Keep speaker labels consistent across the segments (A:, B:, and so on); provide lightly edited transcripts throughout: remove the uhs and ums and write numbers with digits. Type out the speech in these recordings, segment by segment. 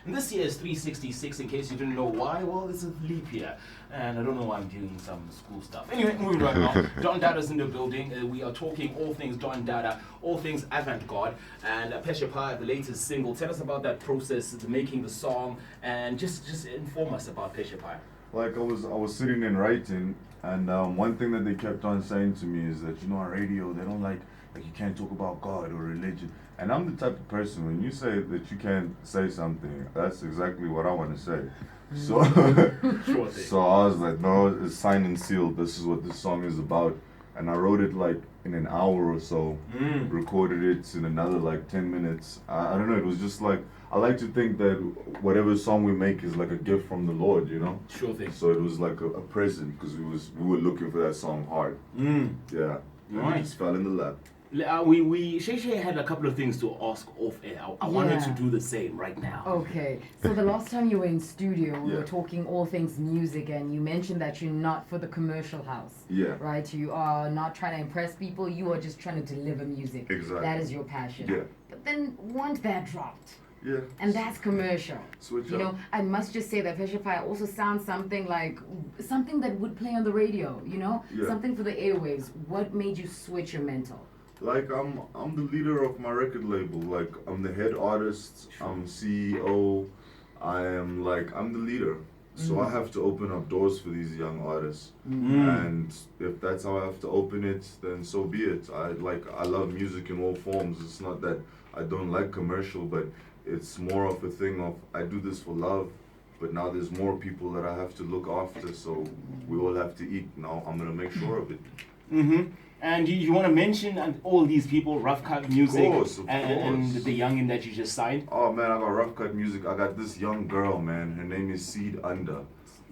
A: And this year is 366, in case you didn't know why. Well, it's a leap year. And I don't know why I'm doing some school stuff. Anyway, moving right along. Don Dada's in the building. We are talking all things Don Dada, all things avant-garde. And Pesha Pai, the latest single. Tell us about that process, the making the song, and just inform us about Pesha Pai.
B: Like I was sitting and writing, and one thing that they kept on saying to me is that, you know, on radio they don't like you can't talk about God or religion. And I'm the type of person, when you say that you can't say something, that's exactly what I want to say. So,
A: Sure thing.
B: so I was like, no, it's signed and sealed. This is what this song is about. And I wrote it like in an hour or so, recorded it in another like 10 minutes. I don't know, it was just like, I like to think that whatever song we make is like a gift from the Lord, you know?
A: Sure thing.
B: So it was like a present, because we were looking for that song hard. Yeah. And
A: Right.
B: it just fell in the lap.
A: Shay had a couple of things to ask off air. I wanted to do the same right now.
C: Okay, so the last time you were in studio, we
B: Yeah.
C: were talking all things music, and you mentioned that you're not for the commercial house.
B: Yeah.
C: Right? You are not trying to impress people, you are just trying to deliver music.
B: Exactly.
C: That is your passion.
B: Yeah.
C: But then once that dropped,
B: Yeah.
C: and that's commercial.
B: Switch
C: You
B: up.
C: know, I must just say that Pesha Pai also sounds something that would play on the radio, you know?
B: Yeah.
C: Something for the airwaves. What made you switch your mental?
B: Like I'm the leader of my record label. Like I'm the head artist. I'm CEO. I'm the leader. So I have to open up doors for these young artists. And if that's how I have to open it, then so be it. I love music in all forms. It's not that I don't like commercial, but it's more of a thing of I do this for love. But now there's more people that I have to look after, so we all have to eat. Now I'm gonna make sure of it.
A: And you want to mention all these people, Rough Cut Music,
B: Of course.
A: and the youngin that you just signed?
B: Oh man, I got Rough Cut Music. I got this young girl, man. Her name is Seed Under.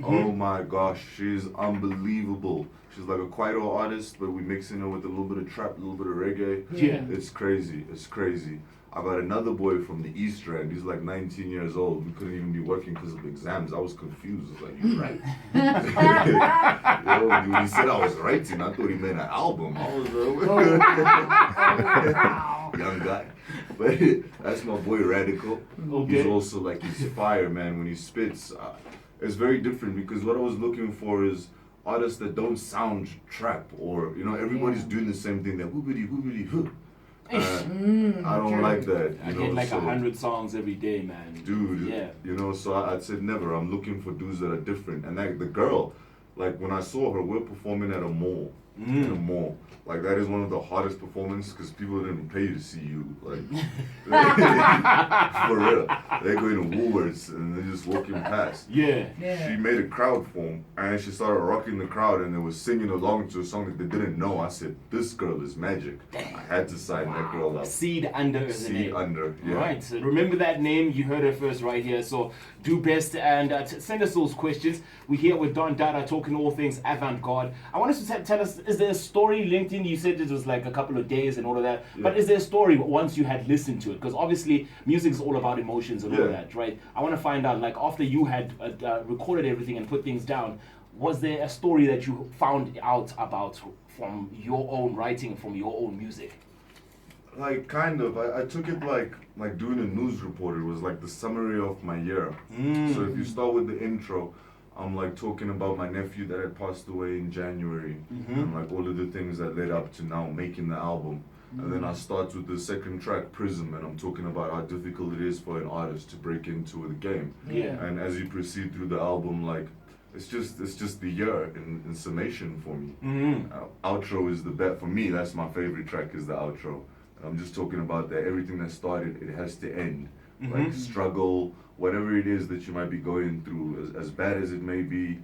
B: Oh my gosh, she's unbelievable. She's like a Kwaito artist, but we mixing her with a little bit of trap, a little bit of reggae.
A: Yeah.
B: It's crazy. It's crazy. I got another boy from the East End. He's like 19 years old. We couldn't even be working because of exams. I was confused. I was like, you're right. Yo, when he said I was writing, I thought he meant an album. I was young guy. But that's my boy Radical.
A: Okay.
B: He's also like, he's fire, man. When he spits, it's very different, because what I was looking for is artists that don't sound trap, or, you know, everybody's doing the same thing. That whoobity whoobity whoop. I don't like that.
A: I
B: You
A: get
B: know,
A: like
B: so,
A: 100 songs every day, man.
B: dude.
A: Yeah.
B: You know, so I said never. I'm looking for dudes that are different. And like the girl, like when I saw her, we're performing at a mall. In a mall. Like that is one of the hardest performances, because people didn't pay to see you. Like for real. They're going to Woolworths and they're just walking past.
A: Yeah.
B: She made a crowd form, and she started rocking the crowd, and they were singing along to a song that they didn't know. I said, this girl is magic. I had to sign that girl up.
A: Seed Under is the
B: Seed
A: name.
B: Under, yeah.
A: Right, so remember that name. You heard her first right here. So do best and send us those questions. We're here with Don Dada talking all things avant-garde. I want us to tell us, is there a story linked in? You said it was like a couple of days and all of that.
B: Yeah.
A: But is there a story once you had listened to it? Because obviously music is all about emotions and all of
B: Yeah.
A: that, right? I want to find out, like after you had recorded everything and put things down, was there a story that you found out about from your own writing, from your own music?
B: Like kind of. I took it like doing a news report. It was like the summary of my year. So if you start with the intro, I'm like talking about my nephew that had passed away in January, and like all of the things that led up to now making the album. And then I start with the second track, Prism, and I'm talking about how difficult it is for an artist to break into the game.
A: Yeah.
B: And as you proceed through the album, like it's just the year in summation for me. Outro is the best for me. That's my favorite track, is the outro. And I'm just talking about that everything that started, it has to end. Like struggle, whatever it is that you might be going through, as bad as it may be,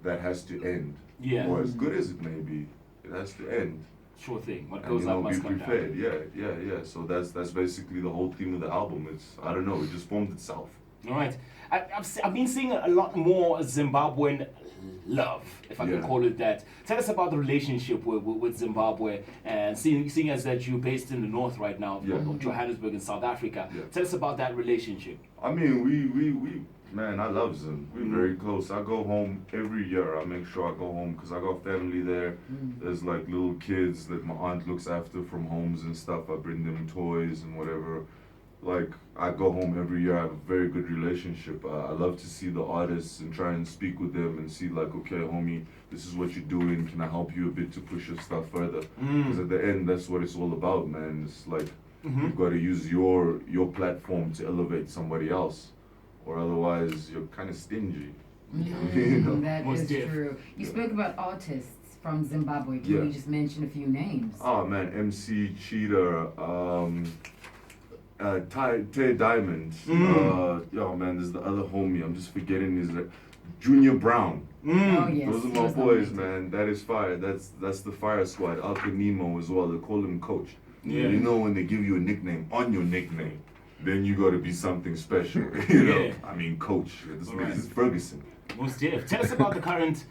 B: that has to end.
A: Yeah.
B: Or as good as it may be, it has to end.
A: Sure thing. What
B: And
A: goes
B: you
A: up
B: know, be
A: must come down.
B: prepared. Yeah. So that's basically the whole theme of the album. It's, I don't know, it just formed itself.
A: All right. I've been seeing a lot more Zimbabwean love, if I can
B: Yeah.
A: call it that. Tell us about the relationship with Zimbabwe, and seeing as that you're based in the north right now,
B: Yeah.
A: of Johannesburg in South Africa.
B: Yeah.
A: Tell us about that relationship.
B: I mean, we man, I love Zim. We're very close. I go home every year. I make sure I go home because I got family there. There's like little kids that my aunt looks after from homes and stuff. I bring them toys and whatever. like I go home every year. I have a very good relationship. I love to see the artists and try and speak with them and see like, okay, homie, this is what you're doing. Can I help you a bit to push your stuff further? Because at the end, that's what it's all about, man. It's like you've got to use your platform to elevate somebody else, or otherwise you're kind of stingy.
C: That is true. You spoke about artists from Zimbabwe. Can you just mention a few names?
B: Oh man, MC Cheetah, Tay Diamond. Yo man, there's the other homie. I'm just forgetting his name. Junior Brown.
C: Oh yes,
B: those are my boys, man. That is fire. That's the fire squad. Alka Nemo as well. They call him Coach.
A: Yeah.
B: You know when they give you a nickname on your nickname, then you got to be something special. You know. I mean, Coach. This is Ferguson.
A: Most Def. Tell us about the current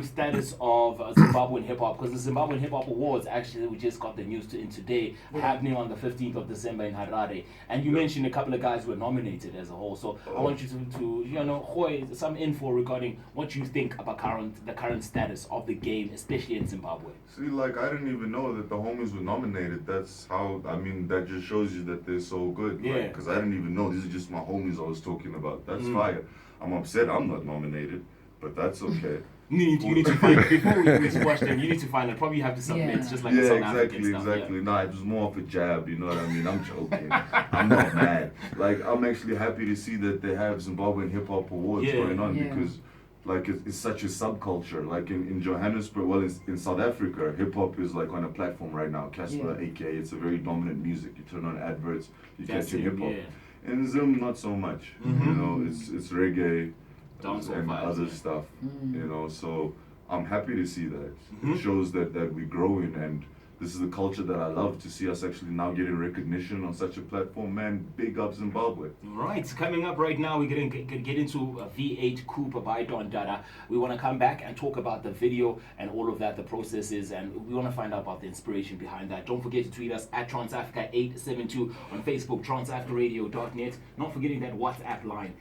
A: status of Zimbabwean hip hop, because the Zimbabwean Hip Hop Awards, actually, we just got the news in today, happening on the 15th of December in Harare. And you mentioned a couple of guys were nominated as a whole. So I want you to Hoy, some info regarding what you think about the current status of the game, especially in Zimbabwe.
B: See, like, I didn't even know that the homies were nominated. That's how, I mean, that just shows you that they're so good.
A: Yeah.
B: Because I didn't even know. These are just my homies I was talking about. That's fire. I'm upset I'm not nominated, but that's okay.
A: You need to find before we watch them. You need to find it. Probably have to submit, just like the South African stuff.
B: Exactly. Nah, it was more of a jab. You know what I mean? I'm joking. I'm not mad. Like, I'm actually happy to see that they have Zimbabwean Hip Hop Awards going on because, like, it's such a subculture. Like in Johannesburg, well, in South Africa, hip hop is like on a platform right now. Casper, AK, it's a very dominant music. You turn on adverts, you catch hip hop. In Zim, not so much. You know, it's reggae. And other stuff, you know, so I'm happy to see that. It shows that we're growing, and this is the culture that I love, to see us actually now getting recognition on such a platform. Man, big up Zimbabwe.
A: Right, coming up right now, we're going to get into V8 Cooper by Don Dada. We want to come back and talk about the video and all of that, the processes, and we want to find out about the inspiration behind that. Don't forget to tweet us at TransAfrica872 on Facebook, transafricaradio.net. Not forgetting that WhatsApp line.